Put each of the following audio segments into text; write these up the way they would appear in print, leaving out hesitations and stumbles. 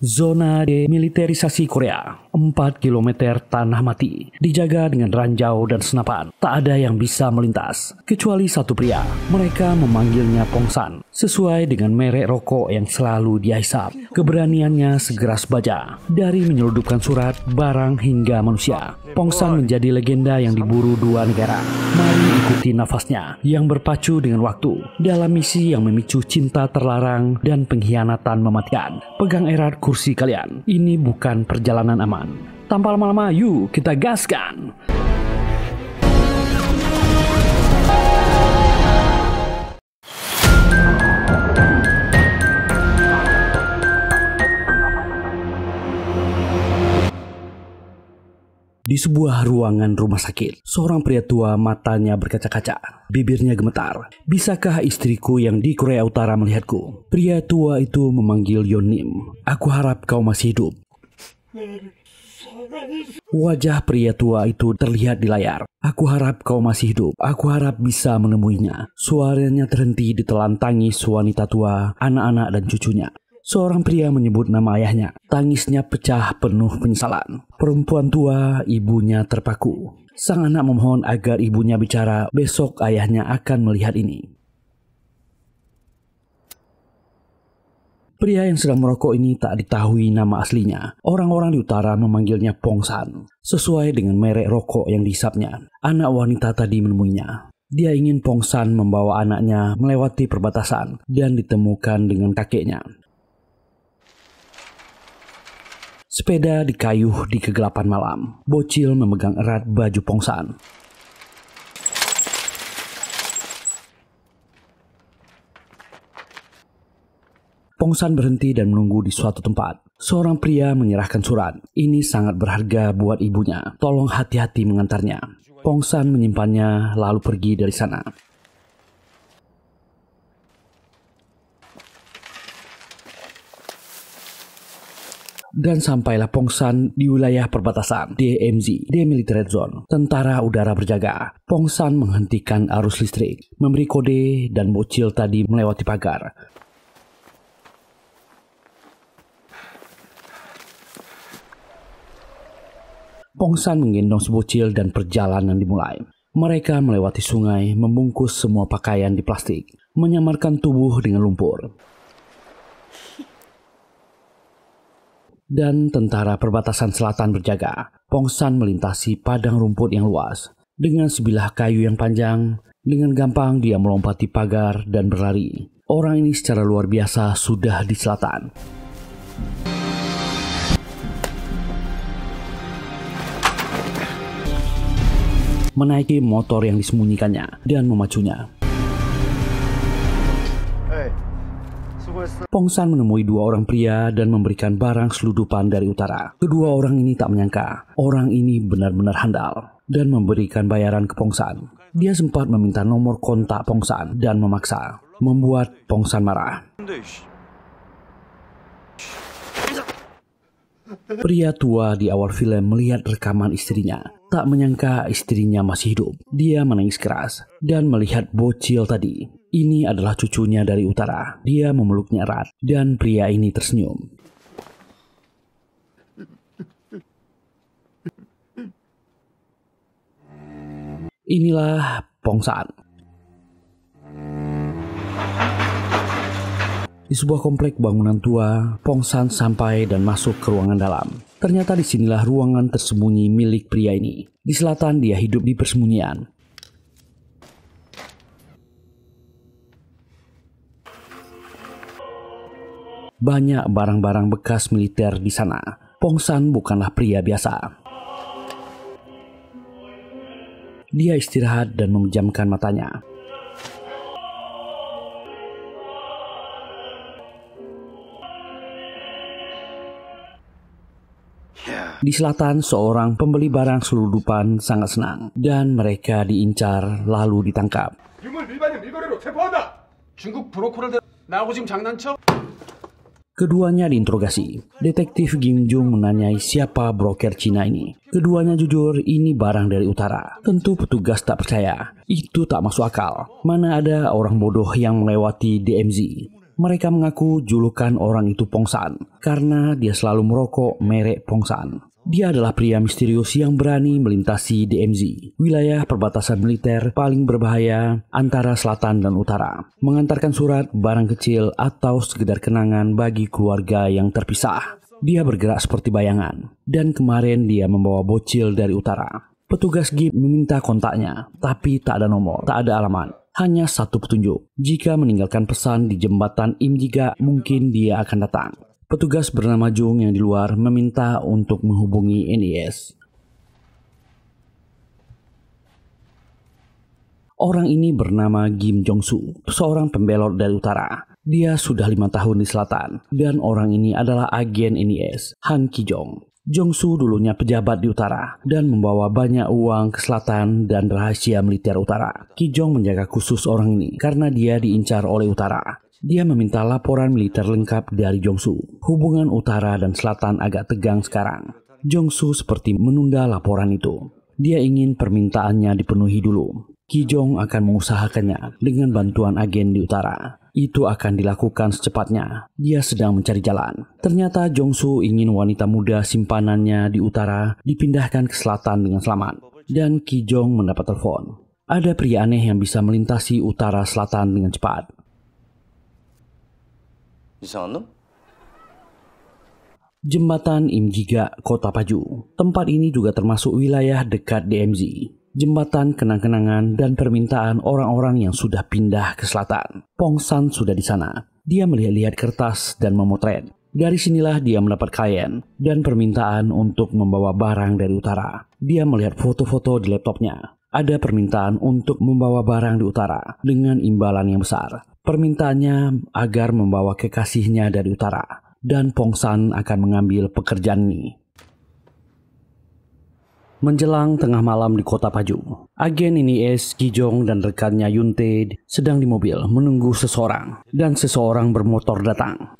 Zona demilitarisasi Korea, 4 km tanah mati, dijaga dengan ranjau dan senapan. Tak ada yang bisa melintas, kecuali satu pria. Mereka memanggilnya Pongsan, sesuai dengan merek rokok yang selalu dia hisap. Keberaniannya segeras baja, dari menyeludupkan surat, barang hingga manusia. Pongsan menjadi legenda yang diburu dua negara. Mari ikuti nafasnya yang berpacu dengan waktu dalam misi yang memicu cinta terlarang dan pengkhianatan mematikan. Pegang erat kursi kalian. Ini bukan perjalanan aman. Tanpa lama-lama, yuk kita gaskan. Di sebuah ruangan rumah sakit, seorang pria tua matanya berkaca-kaca, bibirnya gemetar. Bisakah istriku yang di Korea Utara melihatku? Pria tua itu memanggil Yonim. Aku harap kau masih hidup. Wajah pria tua itu terlihat di layar. Aku harap kau masih hidup. Aku harap bisa menemuinya. Suaranya terhenti ditelan tangis wanita tua, anak-anak dan cucunya. Seorang pria menyebut nama ayahnya. Tangisnya pecah penuh penyesalan. Perempuan tua, ibunya terpaku. Sang anak memohon agar ibunya bicara. Besok ayahnya akan melihat ini. Pria yang sedang merokok ini tak diketahui nama aslinya. Orang-orang di utara memanggilnya Pongsan, sesuai dengan merek rokok yang dihisapnya. Anak wanita tadi menemuinya. Dia ingin Pongsan membawa anaknya melewati perbatasan dan ditemukan dengan kakeknya. Sepeda dikayuh di kegelapan malam. Bocil memegang erat baju Pongsan. Pongsan berhenti dan menunggu di suatu tempat. Seorang pria menyerahkan surat. Ini sangat berharga buat ibunya. Tolong hati-hati mengantarnya. Pongsan menyimpannya lalu pergi dari sana. Dan sampailah Pongsan di wilayah perbatasan DMZ, Demilitarized Zone. Tentara udara berjaga. Pongsan menghentikan arus listrik, memberi kode dan bocil tadi melewati pagar. Pongsan menggendong si bocil dan perjalanan dimulai. Mereka melewati sungai, membungkus semua pakaian di plastik, menyamarkan tubuh dengan lumpur. Dan tentara perbatasan selatan berjaga. Pongsan melintasi padang rumput yang luas. Dengan sebilah kayu yang panjang, dengan gampang dia melompati pagar dan berlari. Orang ini secara luar biasa sudah di selatan. Menaiki motor yang disembunyikannya dan memacunya. Pongsan menemui dua orang pria dan memberikan barang seludupan dari utara. Kedua orang ini tak menyangka orang ini benar-benar handal dan memberikan bayaran ke Pongsan. Dia sempat meminta nomor kontak Pongsan dan memaksa, membuat Pongsan marah. Pria tua di awal film melihat rekaman istrinya. Tak menyangka istrinya masih hidup. Dia menangis keras dan melihat bocil tadi. Ini adalah cucunya dari utara. Dia memeluknya erat dan pria ini tersenyum. Inilah Pongsan. Di sebuah komplek bangunan tua, Pongsan sampai dan masuk ke ruangan dalam. Ternyata disinilah ruangan tersembunyi milik pria ini. Di selatan dia hidup di persembunyian. Banyak barang-barang bekas militer di sana. Pongsan bukanlah pria biasa. Dia istirahat dan memejamkan matanya. Di selatan, seorang pembeli barang selundupan sangat senang dan mereka diincar lalu ditangkap. Keduanya diinterogasi. Detektif Kim Jung menanyai siapa broker Cina ini. Keduanya jujur, ini barang dari utara. Tentu petugas tak percaya. Itu tak masuk akal. Mana ada orang bodoh yang melewati DMZ. Mereka mengaku julukan orang itu Pongsan karena dia selalu merokok merek Pongsan. Dia adalah pria misterius yang berani melintasi DMZ, wilayah perbatasan militer paling berbahaya antara selatan dan utara, mengantarkan surat, barang kecil, atau sekedar kenangan bagi keluarga yang terpisah. Dia bergerak seperti bayangan, dan kemarin dia membawa bocil dari utara. Petugas GIP meminta kontaknya, tapi tak ada nomor, tak ada alamat. Hanya satu petunjuk, jika meninggalkan pesan di jembatan Imjiga, mungkin dia akan datang. Petugas bernama Jung yang di luar meminta untuk menghubungi NIS. Orang ini bernama Kim Jong-soo, seorang pembelot dari utara. Dia sudah 5 tahun di selatan, dan orang ini adalah agen NIS, Han Ki-jong. Jong-soo dulunya pejabat di utara, dan membawa banyak uang ke selatan dan rahasia militer utara. Ki-jong menjaga khusus orang ini, karena dia diincar oleh utara. Dia meminta laporan militer lengkap dari Jong-soo. Hubungan utara dan selatan agak tegang sekarang. Jong-soo seperti menunda laporan itu. Dia ingin permintaannya dipenuhi dulu. Ki-jong akan mengusahakannya dengan bantuan agen di utara. Itu akan dilakukan secepatnya. Dia sedang mencari jalan. Ternyata Jong-soo ingin wanita muda simpanannya di utara dipindahkan ke selatan dengan selamat. Dan Ki-jong mendapat telepon. Ada pria aneh yang bisa melintasi utara selatan dengan cepat. Jembatan Imjiga, Kota Paju. Tempat ini juga termasuk wilayah dekat DMZ. Jembatan kenang-kenangan dan permintaan orang-orang yang sudah pindah ke selatan. Pongsan sudah di sana. Dia melihat-lihat kertas dan memotret. Dari sinilah dia mendapat klien dan permintaan untuk membawa barang dari utara. Dia melihat foto-foto di laptopnya. Ada permintaan untuk membawa barang di utara dengan imbalan yang besar. Permintaannya agar membawa kekasihnya dari utara, dan Pongsan akan mengambil pekerjaan ini. Menjelang tengah malam di Kota Paju, agen NIS, Ki-jong dan rekannya Yuntae sedang di mobil menunggu seseorang, dan seseorang bermotor datang.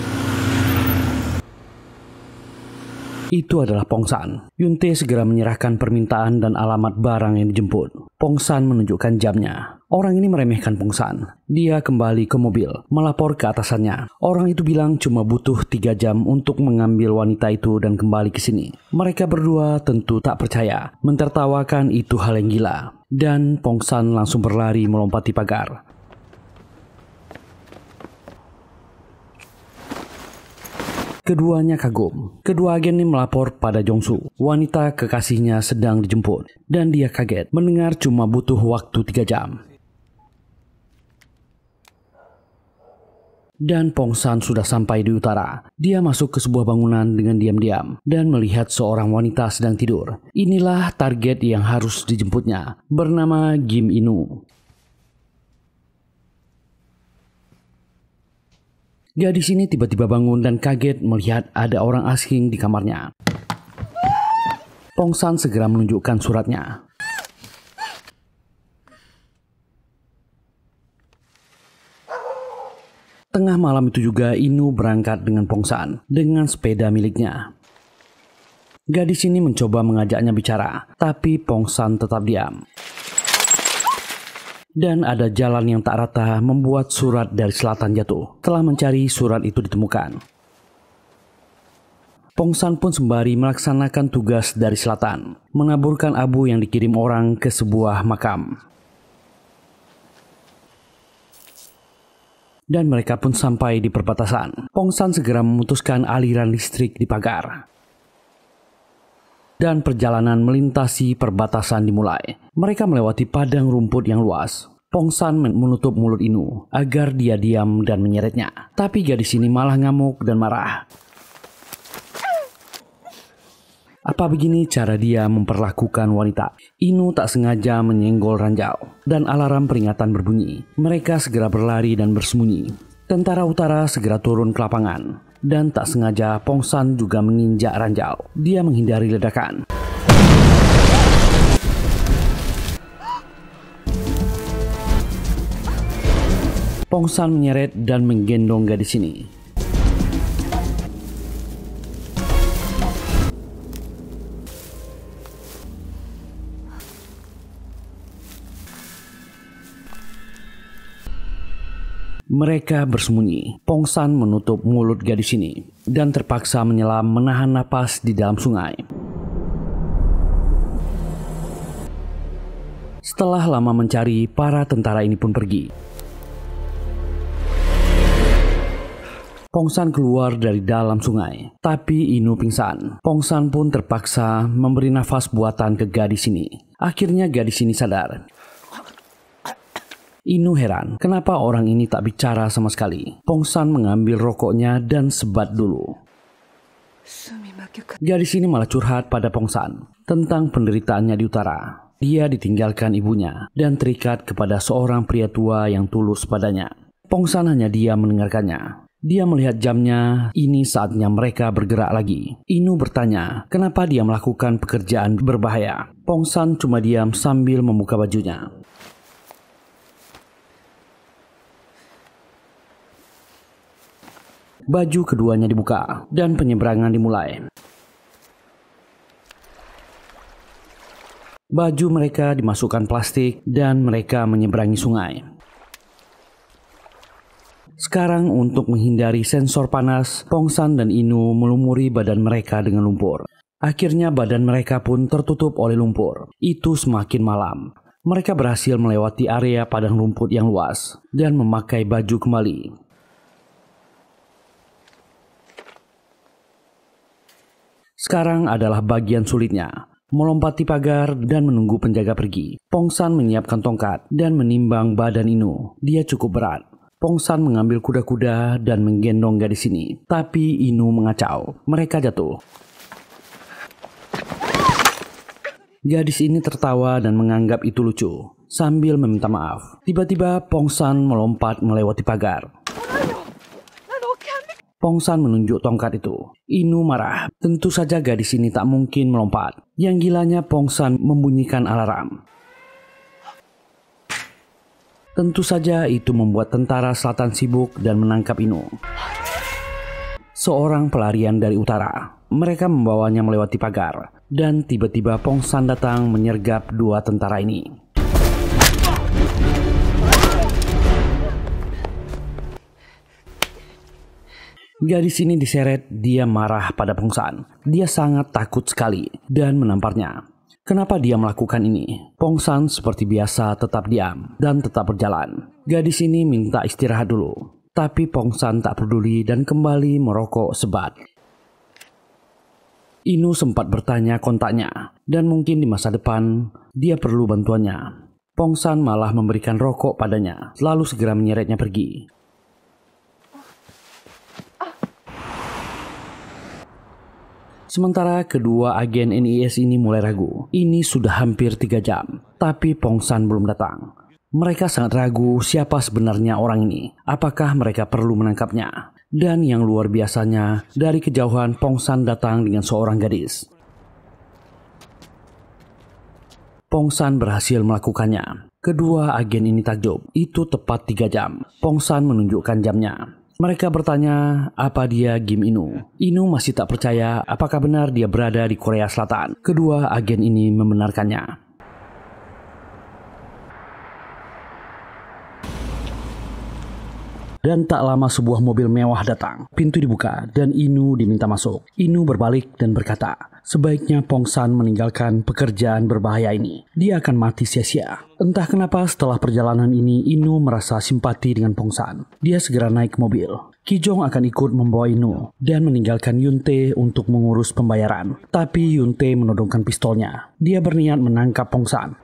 Itu adalah Pongsan. Yuntae segera menyerahkan permintaan dan alamat barang yang dijemput. Pongsan menunjukkan jamnya. Orang ini meremehkan Pongsan. Dia kembali ke mobil, melapor ke atasannya. Orang itu bilang cuma butuh 3 jam untuk mengambil wanita itu dan kembali ke sini. Mereka berdua tentu tak percaya, mentertawakan itu hal yang gila. Dan Pongsan langsung berlari melompati pagar. Keduanya kagum. Kedua agen ini melapor pada Jong-soo. Wanita kekasihnya sedang dijemput. Dan dia kaget mendengar cuma butuh waktu 3 jam. Dan Pongsan sudah sampai di utara. Dia masuk ke sebuah bangunan dengan diam-diam dan melihat seorang wanita sedang tidur. Inilah target yang harus dijemputnya, bernama Kim Inu. Gadis ini tiba-tiba bangun dan kaget melihat ada orang asing di kamarnya. Pongsan segera menunjukkan suratnya. Tengah malam itu juga Inu berangkat dengan Pongsan dengan sepeda miliknya. Gadis ini mencoba mengajaknya bicara, tapi Pongsan tetap diam. Dan ada jalan yang tak rata membuat surat dari selatan jatuh. Telah mencari surat itu ditemukan. Pongsan pun sembari melaksanakan tugas dari selatan, menaburkan abu yang dikirim orang ke sebuah makam. Dan mereka pun sampai di perbatasan. Pongsan segera memutuskan aliran listrik di pagar. Dan perjalanan melintasi perbatasan dimulai. Mereka melewati padang rumput yang luas. Pongsan menutup mulut Inu agar dia diam dan menyeretnya. Tapi gadis ini malah ngamuk dan marah. Apa begini cara dia memperlakukan wanita? Inu tak sengaja menyenggol ranjau dan alarm peringatan berbunyi. Mereka segera berlari dan bersembunyi. Tentara utara segera turun ke lapangan. Dan tak sengaja Pongsan juga menginjak ranjau. Dia menghindari ledakan. Pongsan menyeret dan menggendong gadis ini. Mereka bersembunyi. Pongsan menutup mulut gadis ini dan terpaksa menyelam menahan napas di dalam sungai. Setelah lama mencari, para tentara ini pun pergi. Pongsan keluar dari dalam sungai, tapi Inu pingsan. Pongsan pun terpaksa memberi nafas buatan ke gadis ini. Akhirnya gadis ini sadar. Inu heran, kenapa orang ini tak bicara sama sekali. Pongsan mengambil rokoknya dan sebat dulu. Gadis ini malah curhat pada Pongsan tentang penderitaannya di utara. Dia ditinggalkan ibunya dan terikat kepada seorang pria tua yang tulus padanya. Pongsan hanya diam mendengarkannya. Dia melihat jamnya, ini saatnya mereka bergerak lagi. Inu bertanya, kenapa dia melakukan pekerjaan berbahaya. Pongsan cuma diam sambil membuka bajunya. Baju keduanya dibuka dan penyeberangan dimulai. Baju mereka dimasukkan plastik dan mereka menyeberangi sungai. Sekarang untuk menghindari sensor panas, Pongsan dan Inu melumuri badan mereka dengan lumpur. Akhirnya badan mereka pun tertutup oleh lumpur. Itu semakin malam. Mereka berhasil melewati area padang rumput yang luas dan memakai baju kembali. Sekarang adalah bagian sulitnya, melompati pagar dan menunggu penjaga pergi. Pongsan menyiapkan tongkat dan menimbang badan Inu. Dia cukup berat. Pongsan mengambil kuda-kuda dan menggendong gadis ini. Tapi Inu mengacau. Mereka jatuh. Gadis ini tertawa dan menganggap itu lucu, sambil meminta maaf. Tiba-tiba Pongsan melompat melewati pagar. Pongsan menunjuk tongkat itu. Inu marah. Tentu saja gadis ini tak mungkin melompat. Yang gilanya Pongsan membunyikan alarm. Tentu saja itu membuat tentara selatan sibuk dan menangkap Inu. Seorang pelarian dari utara. Mereka membawanya melewati pagar. Dan tiba-tiba Pongsan datang menyergap dua tentara ini. Gadis ini diseret, dia marah pada Pongsan. Dia sangat takut sekali dan menamparnya. Kenapa dia melakukan ini? Pongsan seperti biasa tetap diam dan tetap berjalan. Gadis ini minta istirahat dulu. Tapi Pongsan tak peduli dan kembali merokok sebat. Inu sempat bertanya kontaknya dan mungkin di masa depan dia perlu bantuannya. Pongsan malah memberikan rokok padanya, lalu segera menyeretnya pergi. Sementara kedua agen NIS ini mulai ragu. Ini sudah hampir 3 jam, tapi Pongsan belum datang. Mereka sangat ragu siapa sebenarnya orang ini. Apakah mereka perlu menangkapnya? Dan yang luar biasanya, dari kejauhan Pongsan datang dengan seorang gadis. Pongsan berhasil melakukannya. Kedua agen ini takjub. Itu tepat 3 jam. Pongsan menunjukkan jamnya. Mereka bertanya apa dia Kim Inu. Inu masih tak percaya apakah benar dia berada di Korea Selatan. Kedua agen ini membenarkannya. Dan tak lama sebuah mobil mewah datang. Pintu dibuka dan Inu diminta masuk. Inu berbalik dan berkata, sebaiknya Pongsan meninggalkan pekerjaan berbahaya ini. Dia akan mati sia-sia. Entah kenapa setelah perjalanan ini Inu merasa simpati dengan Pongsan. Dia segera naik ke mobil. Kijong akan ikut membawa Inu dan meninggalkan Yuntae untuk mengurus pembayaran. Tapi Yuntae menodongkan pistolnya. Dia berniat menangkap Pongsan.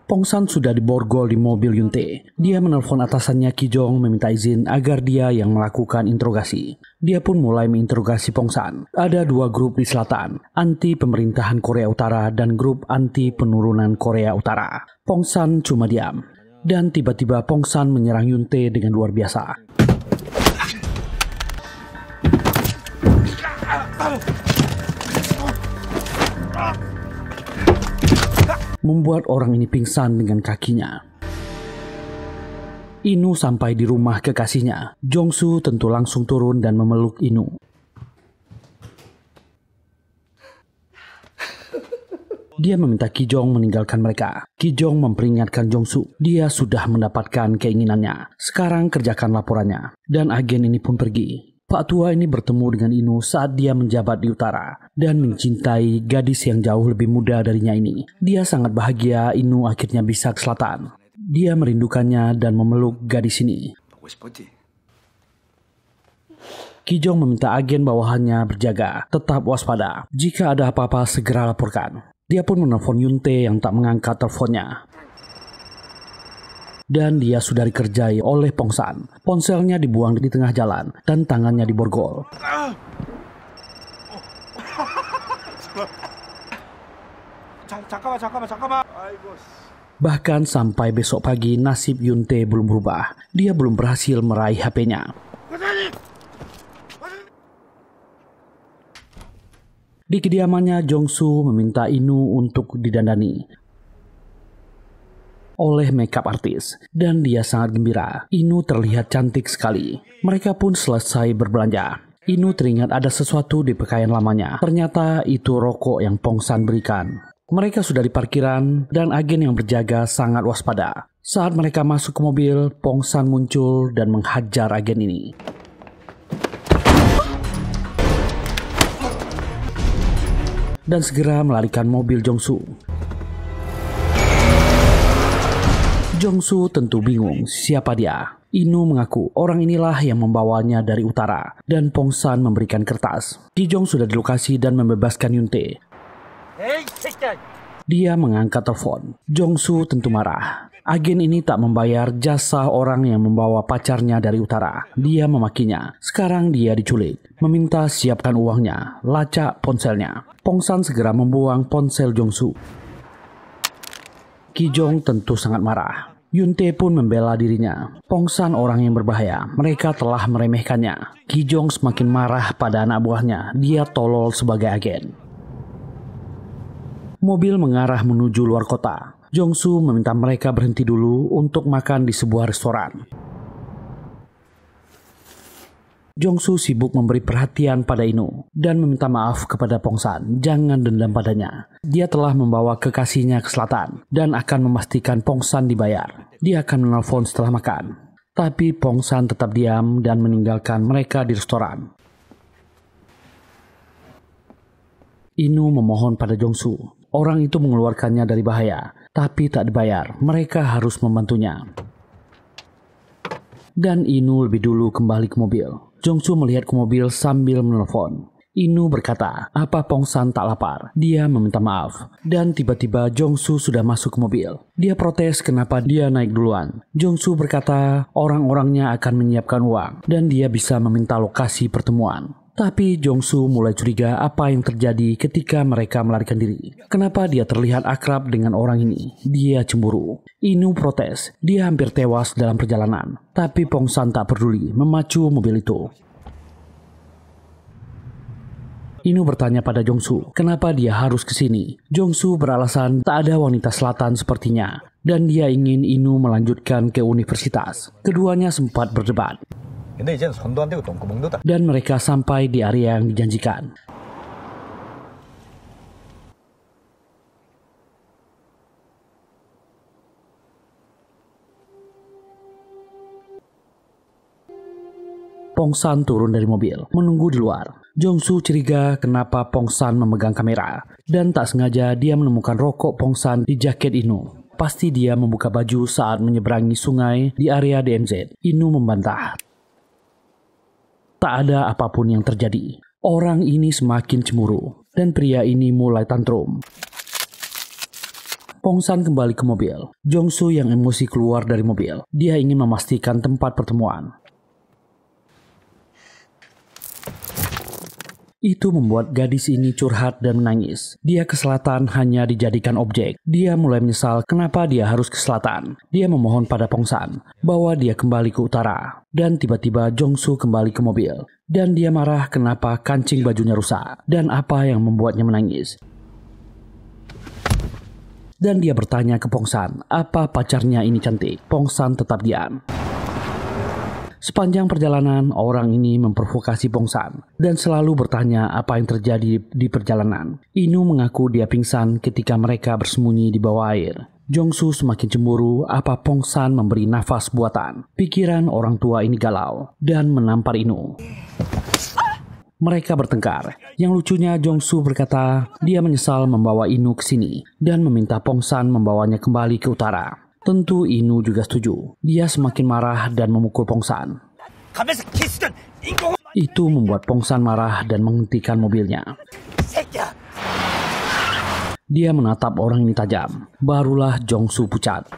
Pongsan sudah diborgol di mobil Yuntae. Dia menelpon atasannya Kijong meminta izin agar dia yang melakukan interogasi. Dia pun mulai menginterogasi Pongsan. Ada 2 grup di selatan, anti pemerintahan Korea Utara dan grup anti penurunan Korea Utara. Pongsan cuma diam. Dan tiba-tiba Pongsan menyerang Yuntae dengan luar biasa. Membuat orang ini pingsan dengan kakinya. Inu sampai di rumah kekasihnya. Jongsu tentu langsung turun dan memeluk Inu. Dia meminta Kijong meninggalkan mereka. Kijong memperingatkan Jongsu, dia sudah mendapatkan keinginannya. Sekarang kerjakan laporannya. Dan agen ini pun pergi. Pak tua ini bertemu dengan Inu saat dia menjabat di utara dan mencintai gadis yang jauh lebih muda darinya ini. Dia sangat bahagia Inu akhirnya bisa ke selatan. Dia merindukannya dan memeluk gadis ini. Kijong meminta agen bawahannya berjaga, tetap waspada. Jika ada apa-apa segera laporkan. Dia pun menelpon Yunte yang tak mengangkat teleponnya. Dan dia sudah dikerjai oleh Pongsan. Ponselnya dibuang di tengah jalan dan tangannya diborgol. Bahkan sampai besok pagi nasib Yunte belum berubah. Dia belum berhasil meraih HP-nya. Di kediamannya, Jongsu meminta Inu untuk didandani oleh makeup artis dan dia sangat gembira. Inu terlihat cantik sekali. Mereka pun selesai berbelanja. Inu teringat ada sesuatu di pakaian lamanya. Ternyata itu rokok yang Pongsan berikan. Mereka sudah di parkiran dan agen yang berjaga sangat waspada. Saat mereka masuk ke mobil, Pongsan muncul dan menghajar agen ini. Dan segera melarikan mobil Jongsu. Jongsu tentu bingung siapa dia. Inu mengaku orang inilah yang membawanya dari utara dan Pongsan memberikan kertas. Kijong sudah di lokasi dan membebaskan Yunte. Dia mengangkat telepon. Jongsu tentu marah. Agen ini tak membayar jasa orang yang membawa pacarnya dari utara. Dia memakinya. Sekarang dia diculik. Meminta siapkan uangnya, lacak ponselnya. Pongsan segera membuang ponsel Jongsu. Kijong tentu sangat marah. Yunte pun membela dirinya. Pongsan orang yang berbahaya. Mereka telah meremehkannya. Kijong semakin marah pada anak buahnya. Dia tolol sebagai agen. Mobil mengarah menuju luar kota. Jongsu meminta mereka berhenti dulu untuk makan di sebuah restoran. Jongsu sibuk memberi perhatian pada Inu dan meminta maaf kepada Pongsan. Jangan dendam padanya. Dia telah membawa kekasihnya ke selatan dan akan memastikan Pongsan dibayar. Dia akan menelpon setelah makan. Tapi Pongsan tetap diam dan meninggalkan mereka di restoran. Inu memohon pada Jongsu. Orang itu mengeluarkannya dari bahaya, tapi tak dibayar. Mereka harus membantunya. Dan Inu lebih dulu kembali ke mobil. Jongsu melihat ke mobil sambil menelpon. Inu berkata, apa Pongsan tak lapar? Dia meminta maaf. Dan tiba-tiba Jongsu sudah masuk ke mobil. Dia protes kenapa dia naik duluan. Jongsu berkata orang-orangnya akan menyiapkan uang dan dia bisa meminta lokasi pertemuan. Tapi Jongsu mulai curiga apa yang terjadi ketika mereka melarikan diri. Kenapa dia terlihat akrab dengan orang ini? Dia cemburu. Inu protes. Dia hampir tewas dalam perjalanan. Tapi Pongsan tak peduli memacu mobil itu. Inu bertanya pada Jongsu, kenapa dia harus ke sini? Jongsu beralasan tak ada wanita selatan sepertinya. Dan dia ingin Inu melanjutkan ke universitas. Keduanya sempat berdebat. Dan mereka sampai di area yang dijanjikan. Pongsan turun dari mobil, menunggu di luar. Jongsu curiga kenapa Pongsan memegang kamera. Dan tak sengaja dia menemukan rokok Pongsan di jaket Inu. Pasti dia membuka baju saat menyeberangi sungai di area DMZ. Inu membantah. Tak ada apapun yang terjadi. Orang ini semakin cemburu dan pria ini mulai tantrum. Pongsan kembali ke mobil. Jongsu yang emosi keluar dari mobil. Dia ingin memastikan tempat pertemuan. Itu membuat gadis ini curhat dan menangis. Dia ke selatan hanya dijadikan objek. Dia mulai menyesal kenapa dia harus ke selatan. Dia memohon pada Pongsan bahwa dia kembali ke utara. Dan tiba-tiba Jongsu kembali ke mobil. Dan dia marah kenapa kancing bajunya rusak. Dan apa yang membuatnya menangis. Dan dia bertanya ke Pongsan, apa pacarnya ini cantik? Pongsan tetap diam. Sepanjang perjalanan, orang ini memprovokasi Pongsan dan selalu bertanya apa yang terjadi di perjalanan. Inu mengaku dia pingsan ketika mereka bersembunyi di bawah air. Jongsu semakin cemburu apa Pongsan memberi nafas buatan. Pikiran orang tua ini galau dan menampar Inu. Mereka bertengkar. Yang lucunya Jongsu berkata dia menyesal membawa Inu ke sini dan meminta Pongsan membawanya kembali ke utara. Tentu Inu juga setuju. Dia semakin marah dan memukul Pongsan. Itu membuat Pongsan marah dan menghentikan mobilnya. Dia menatap orang ini tajam. Barulah Jongsu pucat.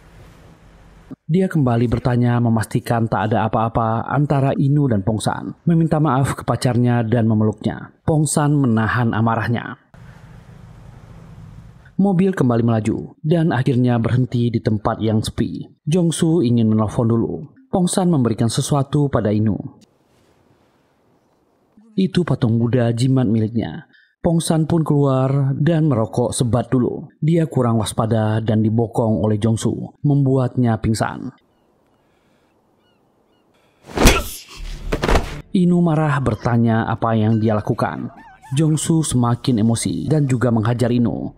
Dia kembali bertanya memastikan tak ada apa-apa antara Inu dan Pongsan. Meminta maaf ke pacarnya dan memeluknya. Pongsan menahan amarahnya. Mobil kembali melaju dan akhirnya berhenti di tempat yang sepi. Jongsu ingin menelpon dulu. Pongsan memberikan sesuatu pada Inu. Itu patung Buddha jimat miliknya. Pongsan pun keluar dan merokok sebat dulu. Dia kurang waspada dan dibokong oleh Jongsu, membuatnya pingsan. Inu marah bertanya apa yang dia lakukan. Jongsu semakin emosi dan juga menghajar Inu.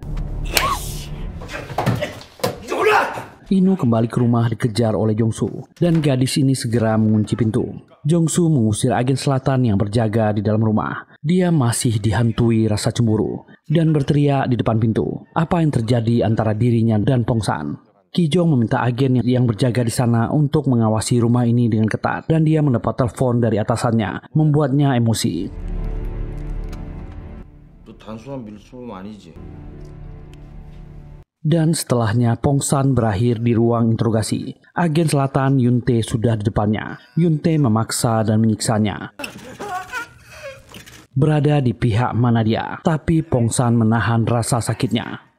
Inu kembali ke rumah dikejar oleh Jongsu dan gadis ini segera mengunci pintu. Jongsu mengusir agen selatan yang berjaga di dalam rumah. Dia masih dihantui rasa cemburu dan berteriak di depan pintu. Apa yang terjadi antara dirinya dan Pongsan? Kijong meminta agen yang berjaga di sana untuk mengawasi rumah ini dengan ketat dan dia mendapat telepon dari atasannya, membuatnya emosi. Dan setelahnya Pongsan berakhir di ruang interogasi. Agen selatan Yunte sudah di depannya. Yunte memaksa dan menyiksanya. Berada di pihak mana dia, tapi Pongsan menahan rasa sakitnya.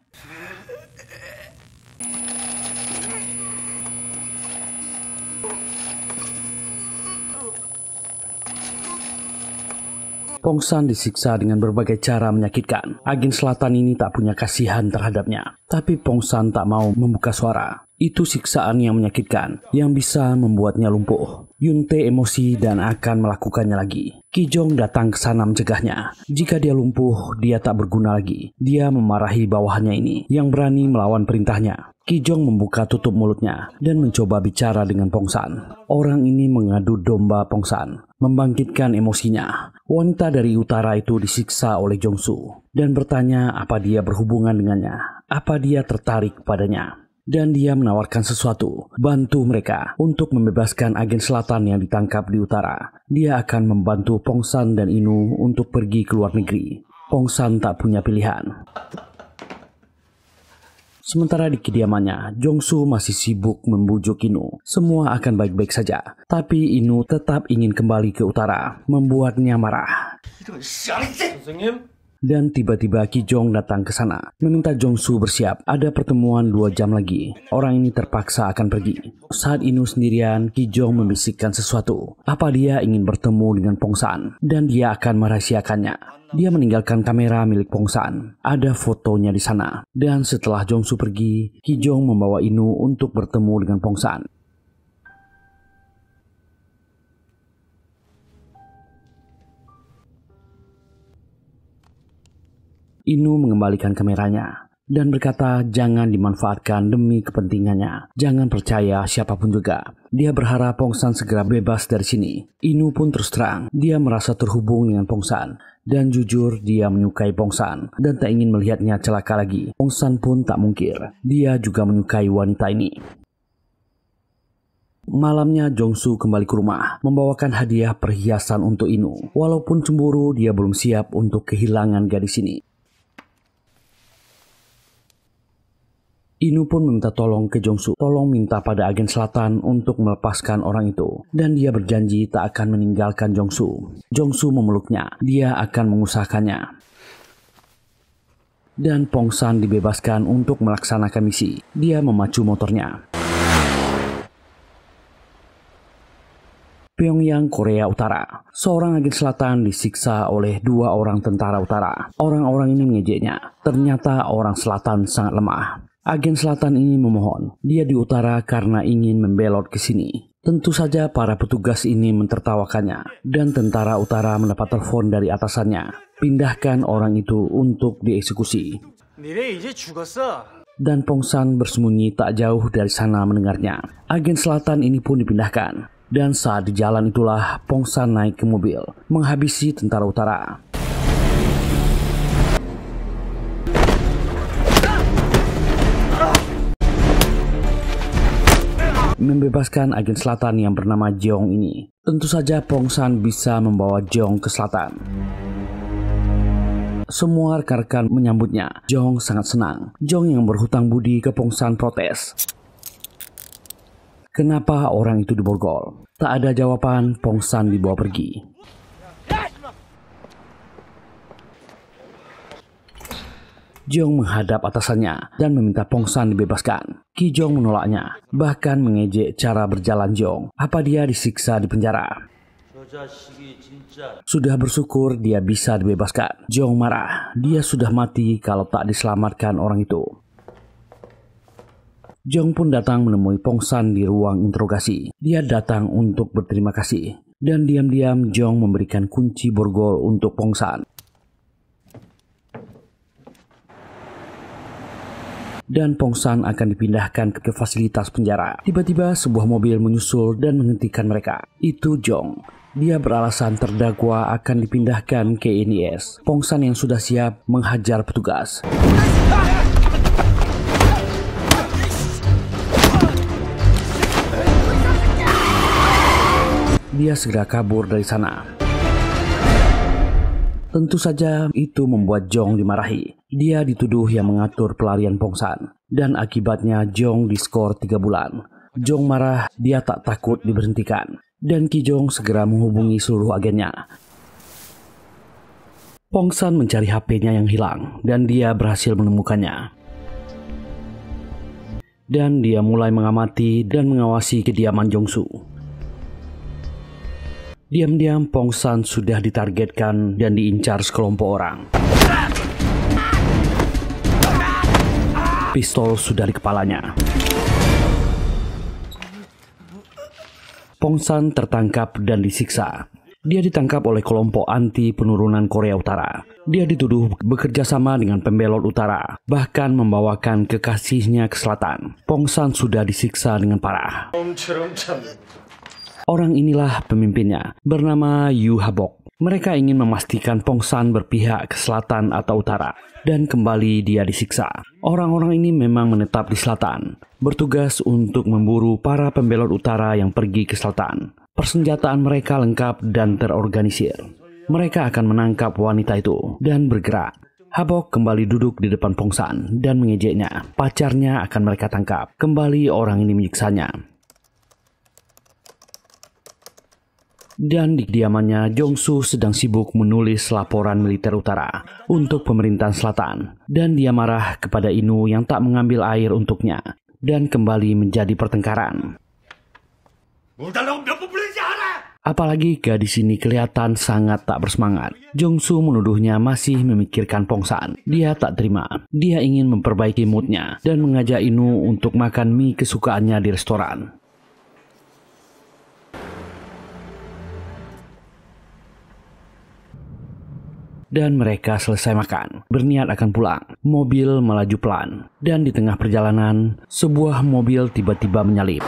Pongsan disiksa dengan berbagai cara menyakitkan. Agen selatan ini tak punya kasihan terhadapnya. Tapi Pongsan tak mau membuka suara. Itu siksaan yang menyakitkan, yang bisa membuatnya lumpuh. Yunte emosi dan akan melakukannya lagi. Kijong datang ke sana mencegahnya. Jika dia lumpuh, dia tak berguna lagi. Dia memarahi bawahannya ini, yang berani melawan perintahnya. Kijong membuka tutup mulutnya dan mencoba bicara dengan Pongsan. Orang ini mengadu domba Pongsan, membangkitkan emosinya. Wanita dari utara itu disiksa oleh Jongsu dan bertanya apa dia berhubungan dengannya, apa dia tertarik padanya. Dan dia menawarkan sesuatu, bantu mereka untuk membebaskan agen selatan yang ditangkap di utara. Dia akan membantu Pongsan dan Inu untuk pergi ke luar negeri. Pongsan tak punya pilihan. Sementara di kediamannya, Jongsu masih sibuk membujuk Inu. Semua akan baik-baik saja, tapi Inu tetap ingin kembali ke utara, membuatnya marah. Dan tiba-tiba Kijong datang ke sana, meminta Jongsu bersiap. Ada pertemuan 2 jam lagi. Orang ini terpaksa akan pergi. Saat Inu sendirian, Kijong membisikkan sesuatu. Apa dia ingin bertemu dengan Pongsan, dan dia akan merahasiakannya. Dia meninggalkan kamera milik Pongsan. Ada fotonya di sana. Dan setelah Jongsu pergi, Kijong membawa Inu untuk bertemu dengan Pongsan. Inu mengembalikan kameranya dan berkata jangan dimanfaatkan demi kepentingannya. Jangan percaya siapapun juga. Dia berharap Pongsan segera bebas dari sini. Inu pun terus terang, dia merasa terhubung dengan Pongsan. Dan jujur dia menyukai Pongsan dan tak ingin melihatnya celaka lagi. Pongsan pun tak mungkir, dia juga menyukai wanita ini. Malamnya Jongsu kembali ke rumah, membawakan hadiah perhiasan untuk Inu. Walaupun cemburu, dia belum siap untuk kehilangan gadis ini. Inu pun meminta tolong ke Jongsu. Tolong minta pada agen selatan untuk melepaskan orang itu. Dan dia berjanji tak akan meninggalkan Jongsu. Jongsu memeluknya. Dia akan mengusahakannya. Dan Pongsan dibebaskan untuk melaksanakan misi. Dia memacu motornya. Pyongyang, Korea Utara. Seorang agen selatan disiksa oleh 2 orang tentara utara. Orang-orang ini mengejeknya. Ternyata orang selatan sangat lemah. Agen selatan ini memohon, dia di utara karena ingin membelot ke sini. Tentu saja para petugas ini mentertawakannya, dan tentara utara mendapat telepon dari atasannya. Pindahkan orang itu untuk dieksekusi. Dan Pongsan bersembunyi tak jauh dari sana mendengarnya. Agen selatan ini pun dipindahkan. Dan saat di jalan itulah Pongsan naik ke mobil, menghabisi tentara utara. Membebaskan agen selatan yang bernama Jeong ini. Tentu saja Pongsan bisa membawa Jeong ke selatan. Semua rekan-rekan menyambutnya. Jeong sangat senang. Jeong yang berhutang budi ke Pongsan protes. Kenapa orang itu diborgol? Tak ada jawaban, Pongsan dibawa pergi. Jeong menghadap atasannya dan meminta Pongsan dibebaskan. Ki Jong menolaknya, bahkan mengejek cara berjalan Jeong. Apa dia disiksa di penjara? Sudah bersyukur dia bisa dibebaskan. Jeong marah, dia sudah mati kalau tak diselamatkan orang itu. Jeong pun datang menemui Pongsan di ruang interogasi. Dia datang untuk berterima kasih. Dan diam-diam Jeong memberikan kunci borgol untuk Pongsan. Dan Pongsan akan dipindahkan ke fasilitas penjara. Tiba-tiba sebuah mobil menyusul dan menghentikan mereka. Itu Jeong. Dia beralasan terdakwa akan dipindahkan ke NIS. Pongsan yang sudah siap menghajar petugas. Dia segera kabur dari sana. Tentu saja itu membuat Jeong dimarahi. Dia dituduh yang mengatur pelarian Pongsan. Dan akibatnya Jeong diskor 3 bulan. Jeong marah, dia tak takut diberhentikan. Dan Ki Jong segera menghubungi seluruh agennya. Pongsan mencari HP-nya yang hilang. Dan dia berhasil menemukannya. Dan dia mulai mengamati dan mengawasi kediaman Jongsu. Diam-diam Pongsan sudah ditargetkan dan diincar sekelompok orang. Pistol sudah di kepalanya. Pongsan tertangkap dan disiksa. Dia ditangkap oleh kelompok anti penurunan Korea Utara. Dia dituduh bekerja sama dengan pembelot utara, bahkan membawakan kekasihnya ke selatan. Pongsan sudah disiksa dengan parah. Orang inilah pemimpinnya, bernama Yu Habok. Mereka ingin memastikan Pongsan berpihak ke selatan atau utara, dan kembali dia disiksa. Orang-orang ini memang menetap di selatan, bertugas untuk memburu para pembelot utara yang pergi ke selatan. Persenjataan mereka lengkap dan terorganisir. Mereka akan menangkap wanita itu dan bergerak. Habok kembali duduk di depan Pongsan dan mengejeknya. Pacarnya akan mereka tangkap. Kembali orang ini menyiksanya. Dan di kediamannya, Jongsu sedang sibuk menulis laporan militer utara untuk pemerintahan selatan. Dan dia marah kepada Inu yang tak mengambil air untuknya. Dan kembali menjadi pertengkaran. Apalagi gadis ini kelihatan sangat tak bersemangat. Jongsu menuduhnya masih memikirkan Pongsan. Dia tak terima. Dia ingin memperbaiki moodnya dan mengajak Inu untuk makan mie kesukaannya di restoran. Dan mereka selesai makan, berniat akan pulang. Mobil melaju pelan, dan di tengah perjalanan, sebuah mobil tiba-tiba menyalip.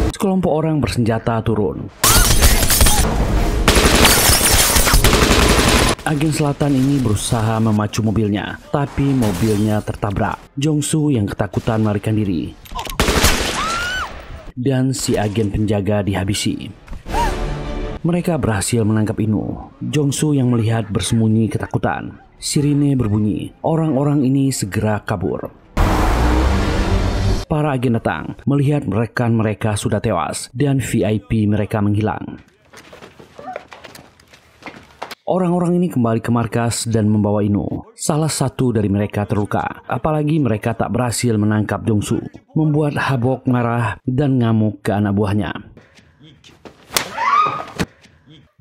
Sekelompok orang bersenjata turun. Agen selatan ini berusaha memacu mobilnya, tapi mobilnya tertabrak. Jongsu yang ketakutan melarikan diri. Dan si agen penjaga dihabisi. Mereka berhasil menangkap Inu. Jongsu yang melihat bersembunyi ketakutan. Sirine berbunyi. Orang-orang ini segera kabur. Para agen datang, melihat rekan mereka sudah tewas dan VIP mereka menghilang. Orang-orang ini kembali ke markas dan membawa Inu. Salah satu dari mereka terluka. Apalagi mereka tak berhasil menangkap Jongsu. Membuat Habok marah dan ngamuk ke anak buahnya.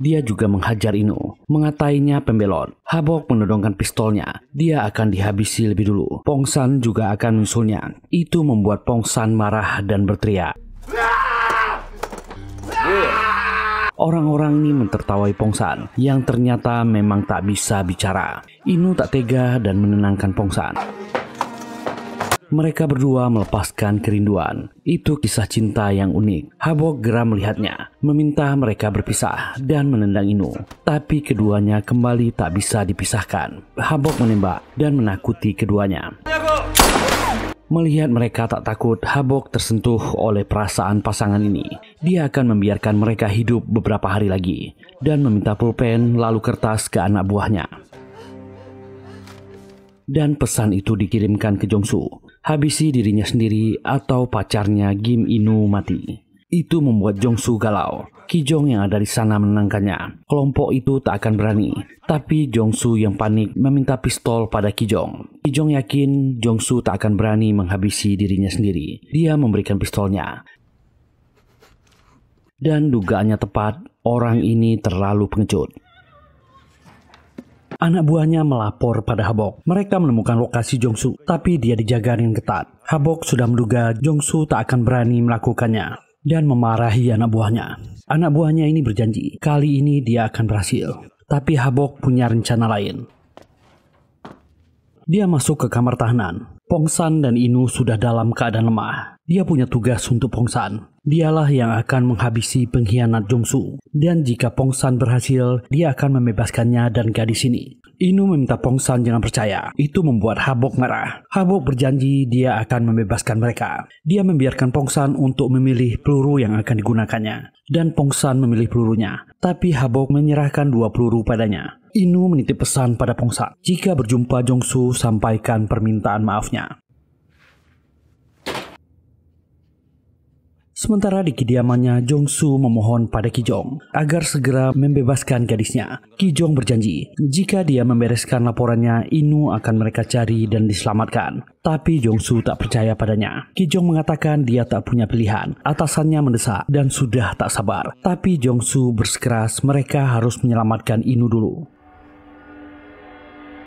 Dia juga menghajar Inu, mengatainya pembelot. Habok menodongkan pistolnya. Dia akan dihabisi lebih dulu. Pongsan juga akan menyusulnya. Itu membuat Pongsan marah dan berteriak. Orang-orang ini mentertawai Pongsan yang ternyata memang tak bisa bicara. Inu tak tega dan menenangkan Pongsan. Mereka berdua melepaskan kerinduan. Itu kisah cinta yang unik. Habok geram melihatnya, meminta mereka berpisah dan menendang Inu. Tapi keduanya kembali tak bisa dipisahkan. Habok menembak dan menakuti keduanya. Melihat mereka tak takut, Habok tersentuh oleh perasaan pasangan ini. Dia akan membiarkan mereka hidup beberapa hari lagi dan meminta pulpen lalu kertas ke anak buahnya. Dan pesan itu dikirimkan ke Jongsu. Habisi dirinya sendiri atau pacarnya Kim Inu mati. Itu membuat Jongsu galau. Kijong yang ada di sana menenangkannya. Kelompok itu tak akan berani. Tapi Jongsu yang panik meminta pistol pada Kijong. Kijong yakin Jongsu tak akan berani menghabisi dirinya sendiri. Dia memberikan pistolnya. Dan dugaannya tepat, orang ini terlalu pengecut. Anak buahnya melapor pada Habok. Mereka menemukan lokasi Jongsu, tapi dia dijaga dengan ketat. Habok sudah menduga Jongsu tak akan berani melakukannya dan memarahi anak buahnya. Anak buahnya ini berjanji, kali ini dia akan berhasil. Tapi Habok punya rencana lain. Dia masuk ke kamar tahanan. Pongsan dan Inu sudah dalam keadaan lemah. Dia punya tugas untuk Pongsan. Dialah yang akan menghabisi pengkhianat Jongsu. Dan jika Pongsan berhasil, dia akan membebaskannya dan gadis ini. Inu meminta Pongsan jangan percaya. Itu membuat Habok marah. Habok berjanji dia akan membebaskan mereka. Dia membiarkan Pongsan untuk memilih peluru yang akan digunakannya. Dan Pongsan memilih pelurunya. Tapi Habok menyerahkan 2 peluru padanya. Inu menitip pesan pada Pongsan. Jika berjumpa Jongsu, sampaikan permintaan maafnya. Sementara di kediamannya, Jongsu memohon pada Kijong agar segera membebaskan gadisnya. Kijong berjanji, jika dia membereskan laporannya, Inu akan mereka cari dan diselamatkan. Tapi Jongsu tak percaya padanya. Kijong mengatakan dia tak punya pilihan. Atasannya mendesak dan sudah tak sabar. Tapi Jongsu bersikeras mereka harus menyelamatkan Inu dulu.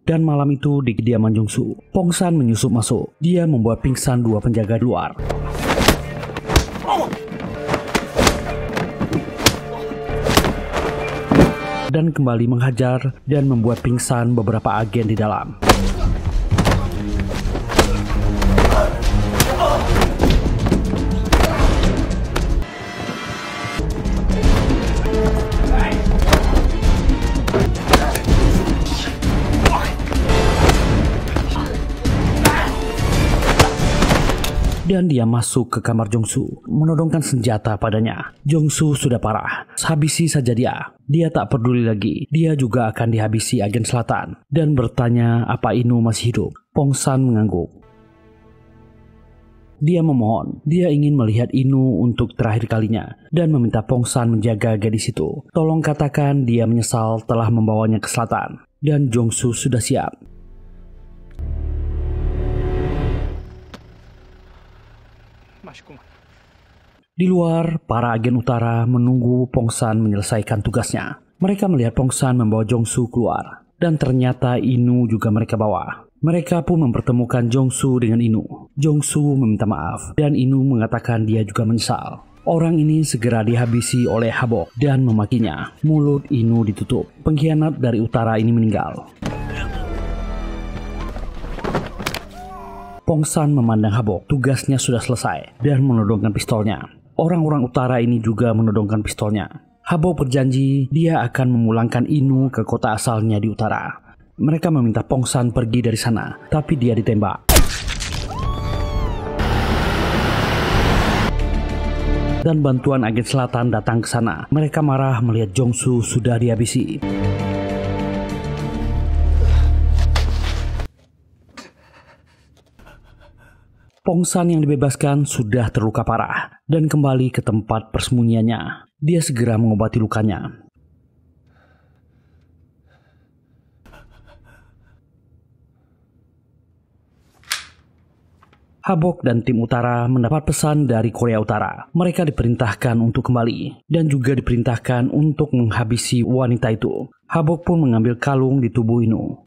Dan malam itu di kediaman Jongsu, Pongsan menyusup masuk. Dia membuat pingsan 2 penjaga di luar. Dan kembali menghajar dan membuat pingsan beberapa agen di dalam. Dan dia masuk ke kamar Jongsu, menodongkan senjata padanya. Jongsu sudah parah, habisi saja dia. Dia tak peduli lagi, dia juga akan dihabisi agen selatan. Dan bertanya apa Inu masih hidup. Pongsan mengangguk. Dia memohon, dia ingin melihat Inu untuk terakhir kalinya. Dan meminta Pongsan menjaga gadis itu. Tolong katakan dia menyesal telah membawanya ke selatan. Dan Jongsu sudah siap. Di luar, para agen utara menunggu Pongsan menyelesaikan tugasnya. Mereka melihat Pongsan membawa Jongsu keluar. Dan ternyata Inu juga mereka bawa. Mereka pun mempertemukan Jongsu dengan Inu. Jongsu meminta maaf dan Inu mengatakan dia juga menyesal. Orang ini segera dihabisi oleh Habok dan memakinya. Mulut Inu ditutup. Pengkhianat dari utara ini meninggal. Pongsan memandang Habok, tugasnya sudah selesai, dan menodongkan pistolnya. Orang-orang utara ini juga menodongkan pistolnya. Habok berjanji dia akan memulangkan Inu ke kota asalnya di utara. Mereka meminta Pongsan pergi dari sana, tapi dia ditembak. Dan bantuan agen selatan datang ke sana. Mereka marah melihat Jongsu sudah dihabisi. Pongsan yang dibebaskan sudah terluka parah dan kembali ke tempat persembunyiannya. Dia segera mengobati lukanya. Habok dan tim utara mendapat pesan dari Korea Utara. Mereka diperintahkan untuk kembali dan juga diperintahkan untuk menghabisi wanita itu. Habok pun mengambil kalung di tubuh Inu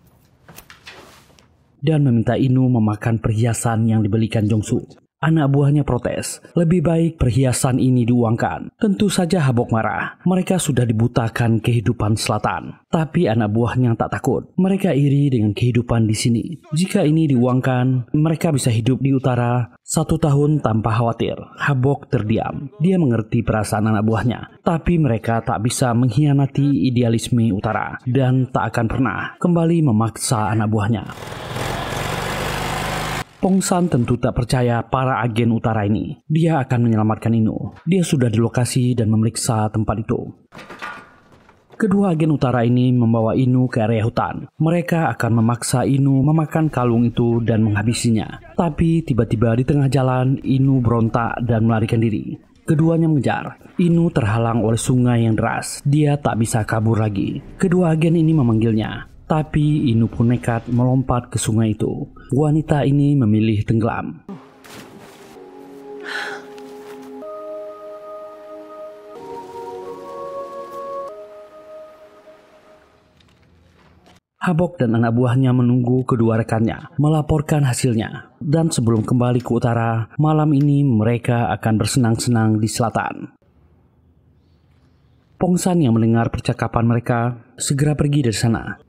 dan meminta Inu memakan perhiasan yang dibelikan Jongsu. Anak buahnya protes, lebih baik perhiasan ini diuangkan. Tentu saja Habok marah, mereka sudah dibutakan kehidupan selatan. Tapi anak buahnya tak takut, mereka iri dengan kehidupan di sini. Jika ini diuangkan, mereka bisa hidup di utara 1 tahun tanpa khawatir. Habok terdiam, dia mengerti perasaan anak buahnya. Tapi mereka tak bisa mengkhianati idealisme utara dan tak akan pernah kembali memaksa anak buahnya. Pongsan tentu tak percaya para agen utara ini. Dia akan menyelamatkan Inu. Dia sudah di lokasi dan memeriksa tempat itu. Kedua agen utara ini membawa Inu ke area hutan. Mereka akan memaksa Inu memakan kalung itu dan menghabisinya. Tapi tiba-tiba di tengah jalan, Inu berontak dan melarikan diri. Keduanya mengejar. Inu terhalang oleh sungai yang deras. Dia tak bisa kabur lagi. Kedua agen ini memanggilnya. Tapi Inu pun nekat melompat ke sungai itu. Wanita ini memilih tenggelam. Habok dan anak buahnya menunggu kedua rekannya melaporkan hasilnya. Dan sebelum kembali ke utara, malam ini mereka akan bersenang-senang di selatan. Pongsan yang mendengar percakapan mereka segera pergi dari sana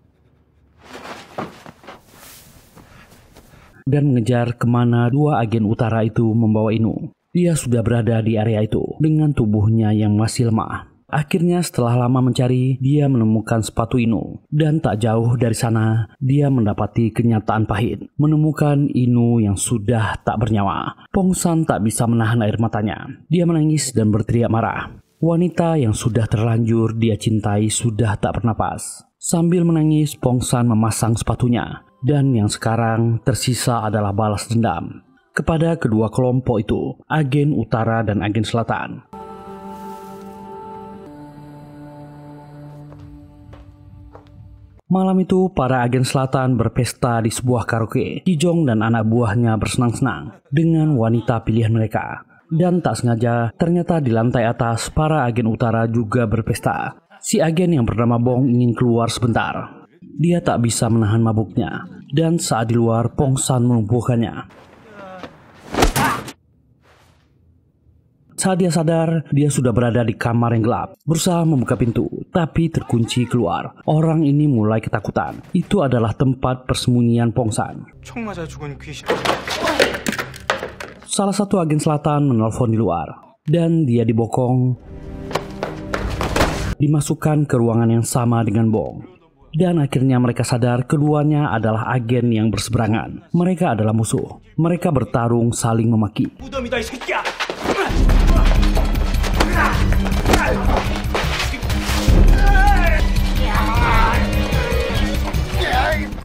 dan mengejar kemana dua agen utara itu membawa Inu. Dia sudah berada di area itu dengan tubuhnya yang masih lemah. Akhirnya setelah lama mencari, dia menemukan sepatu Inu. Dan tak jauh dari sana, dia mendapati kenyataan pahit. Menemukan Inu yang sudah tak bernyawa. Pongsan tak bisa menahan air matanya. Dia menangis dan berteriak marah. Wanita yang sudah terlanjur dia cintai sudah tak bernapas. Sambil menangis, Pongsan memasang sepatunya. Dan yang sekarang tersisa adalah balas dendam kepada kedua kelompok itu, agen utara dan agen selatan. Malam itu, para agen selatan berpesta di sebuah karaoke. Kijong dan anak buahnya bersenang-senang dengan wanita pilihan mereka. Dan tak sengaja, ternyata di lantai atas, para agen utara juga berpesta. Si agen yang bernama Bong ingin keluar sebentar. Dia tak bisa menahan mabuknya, dan saat di luar, Pongsan melumpuhkannya. Saat dia sadar, dia sudah berada di kamar yang gelap, berusaha membuka pintu, tapi terkunci keluar. Orang ini mulai ketakutan. Itu adalah tempat persembunyian Pongsan. Salah satu agen selatan menelpon di luar, dan dia dibokong, dimasukkan ke ruangan yang sama dengan Bong. Dan akhirnya mereka sadar keduanya adalah agen yang berseberangan. Mereka adalah musuh. Mereka bertarung saling memaki.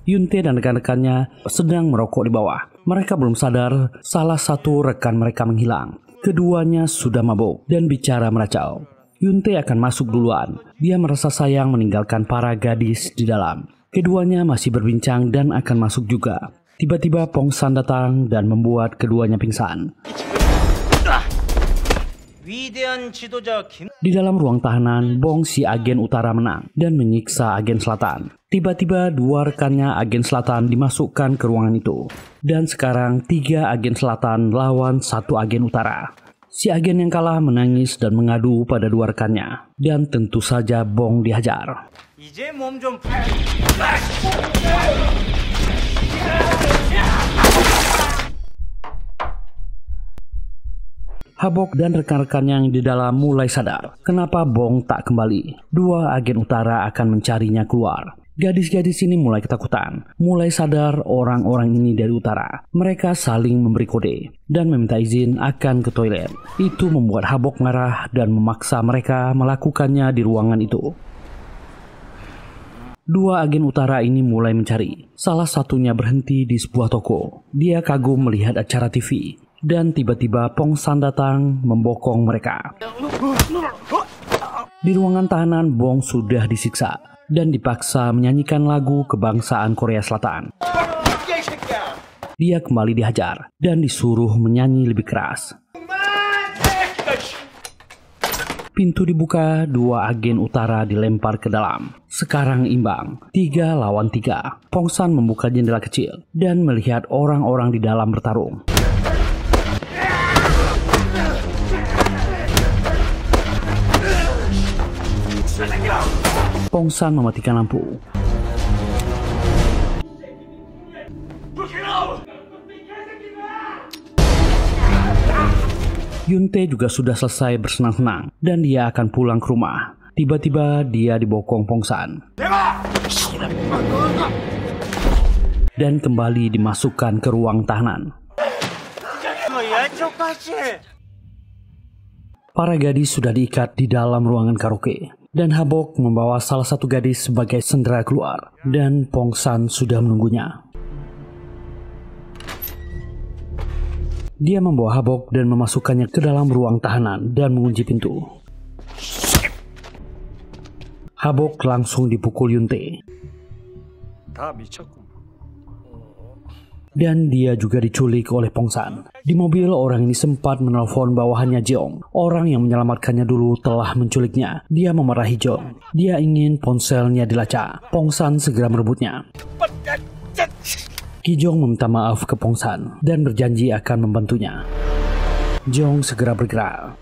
Yunte dan rekan-rekannya sedang merokok di bawah. Mereka belum sadar salah satu rekan mereka menghilang. Keduanya sudah mabuk dan bicara meracau. Yunte akan masuk duluan. Dia merasa sayang meninggalkan para gadis di dalam. Keduanya masih berbincang dan akan masuk juga. Tiba-tiba Pongsan datang dan membuat keduanya pingsan. Di dalam ruang tahanan, Bong si agen utara menang dan menyiksa agen selatan. Tiba-tiba dua rekannya agen selatan dimasukkan ke ruangan itu. Dan sekarang 3 agen selatan lawan 1 agen utara. Si agen yang kalah menangis dan mengadu pada 2 rekannya. Dan tentu saja Bong dihajar. Habok dan rekan-rekannya yang di dalam mulai sadar kenapa Bong tak kembali. 2 agen utara akan mencarinya keluar. Gadis-gadis ini mulai ketakutan, mulai sadar orang-orang ini dari utara. Mereka saling memberi kode dan meminta izin akan ke toilet. Itu membuat Habok marah dan memaksa mereka melakukannya di ruangan itu. 2 agen utara ini mulai mencari. Salah satunya berhenti di sebuah toko. Dia kagum melihat acara TV. Dan tiba-tiba Pongsan datang membokong mereka. Di ruangan tahanan, Bong sudah disiksa dan dipaksa menyanyikan lagu kebangsaan Korea Selatan. Dia kembali dihajar dan disuruh menyanyi lebih keras. Pintu dibuka, 2 agen utara dilempar ke dalam. Sekarang imbang, 3 lawan 3. Pongsan membuka jendela kecil dan melihat orang-orang di dalam bertarung. Pongsan mematikan lampu. Yunte juga sudah selesai bersenang-senang dan dia akan pulang ke rumah. Tiba-tiba dia dibokong Pongsan dan kembali dimasukkan ke ruang tahanan. Para gadis sudah diikat di dalam ruangan karaoke dan Habok membawa salah satu gadis sebagai sendera keluar dan Pongsan sudah menunggunya. Dia membawa Habok dan memasukkannya ke dalam ruang tahanan dan mengunci pintu. Habok langsung dipukul Yunte. Dan dia juga diculik oleh Pongsan. Di mobil orang ini sempat menelpon bawahannya Jeong. Orang yang menyelamatkannya dulu telah menculiknya. Dia memarahi Jeong. Dia ingin ponselnya dilacak. Pongsan segera merebutnya. Kijong meminta maaf ke Pongsan dan berjanji akan membantunya. Jeong segera bergerak.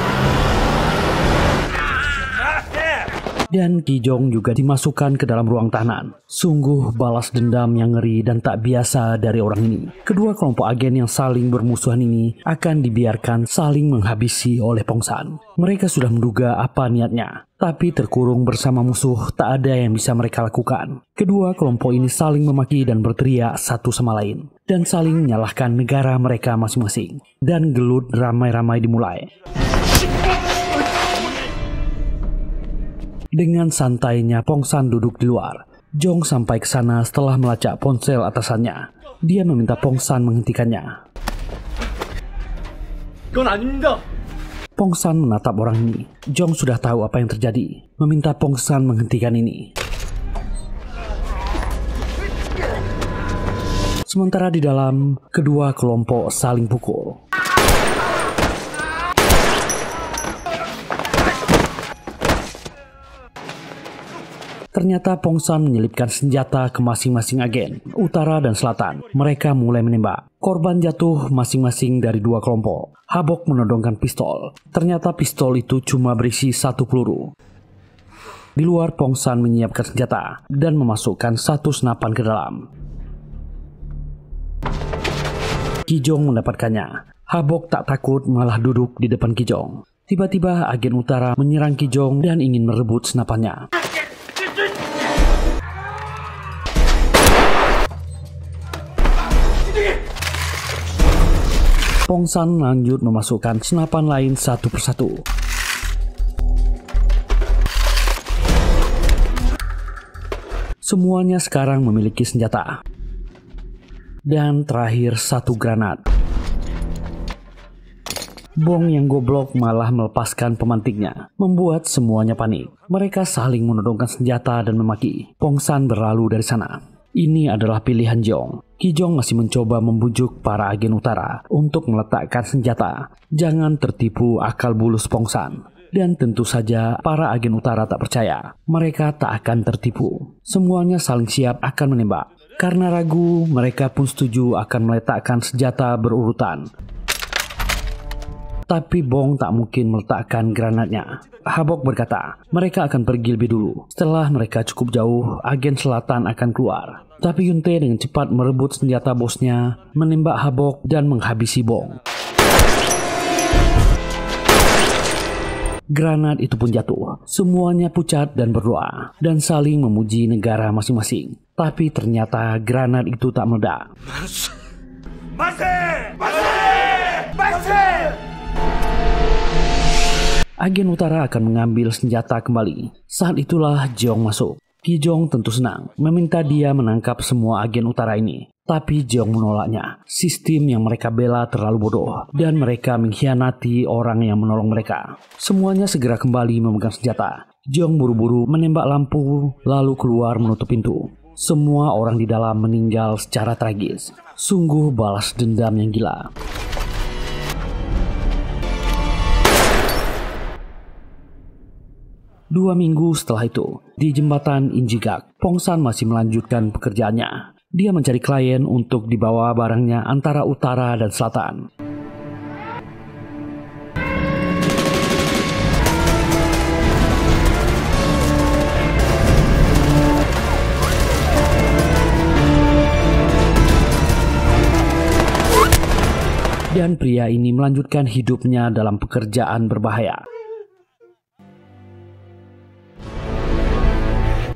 Dan Kijong juga dimasukkan ke dalam ruang tahanan. Sungguh balas dendam yang ngeri dan tak biasa dari orang ini. Kedua kelompok agen yang saling bermusuhan ini akan dibiarkan saling menghabisi oleh Pongsan. Mereka sudah menduga apa niatnya. Tapi terkurung bersama musuh tak ada yang bisa mereka lakukan. Kedua kelompok ini saling memaki dan berteriak satu sama lain. Dan saling menyalahkan negara mereka masing-masing. Dan gelut ramai-ramai dimulai. Dengan santainya Pongsan duduk di luar. Jong sampai ke sana setelah melacak ponsel atasannya. Dia meminta Pongsan menghentikannya. Pongsan menatap orang ini. Jong sudah tahu apa yang terjadi. Meminta Pongsan menghentikan ini. Sementara di dalam, kedua kelompok saling pukul. Ternyata Pongsan menyelipkan senjata ke masing-masing agen, utara dan selatan. Mereka mulai menembak. Korban jatuh masing-masing dari 2 kelompok. Habok menodongkan pistol. Ternyata pistol itu cuma berisi 1 peluru. Di luar Pongsan menyiapkan senjata dan memasukkan 1 senapan ke dalam. Kijong mendapatkannya. Habok tak takut malah duduk di depan Kijong. Tiba-tiba agen utara menyerang Kijong dan ingin merebut senapannya. Pongsan lanjut memasukkan senapan lain satu persatu. Semuanya sekarang memiliki senjata. Dan terakhir 1 granat. Bong yang goblok malah melepaskan pemantiknya, membuat semuanya panik. Mereka saling menodongkan senjata dan memaki. Pongsan berlalu dari sana. Ini adalah pilihan Jong. Kijong masih mencoba membujuk para agen utara untuk meletakkan senjata. Jangan tertipu akal bulus Pongsan. Dan tentu saja para agen utara tak percaya. Mereka tak akan tertipu. Semuanya saling siap akan menembak. Karena ragu, mereka pun setuju akan meletakkan senjata berurutan. Tapi Bong tak mungkin meletakkan granatnya. Habok berkata, mereka akan pergi lebih dulu. Setelah mereka cukup jauh, agen selatan akan keluar. Tapi Yunte dengan cepat merebut senjata bosnya, menembak Habok dan menghabisi Bong. Granat itu pun jatuh. Semuanya pucat dan berdoa, dan saling memuji negara masing-masing. Tapi ternyata granat itu tak meledak. Agen utara akan mengambil senjata kembali. Saat itulah Jeong masuk. Kijong tentu senang, meminta dia menangkap semua agen utara ini. Tapi Jeong menolaknya. Sistem yang mereka bela terlalu bodoh, dan mereka mengkhianati orang yang menolong mereka. Semuanya segera kembali memegang senjata. Jeong buru-buru menembak lampu, lalu keluar menutup pintu. Semua orang di dalam meninggal secara tragis. Sungguh balas dendam yang gila. Dua minggu setelah itu, di jembatan Injigak, Pongsan masih melanjutkan pekerjaannya. Dia mencari klien untuk dibawa barangnya antara utara dan selatan. Dan pria ini melanjutkan hidupnya dalam pekerjaan berbahaya.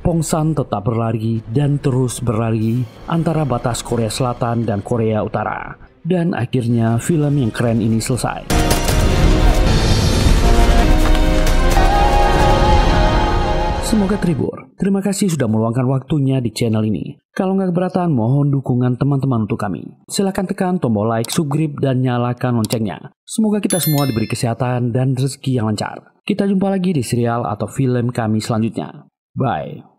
Pongsan tetap berlari dan terus berlari antara batas Korea Selatan dan Korea Utara. Dan akhirnya film yang keren ini selesai. Semoga terhibur. Terima kasih sudah meluangkan waktunya di channel ini. Kalau nggak keberatan, mohon dukungan teman-teman untuk kami. Silahkan tekan tombol like, subscribe, dan nyalakan loncengnya. Semoga kita semua diberi kesehatan dan rezeki yang lancar. Kita jumpa lagi di serial atau film kami selanjutnya. Bye.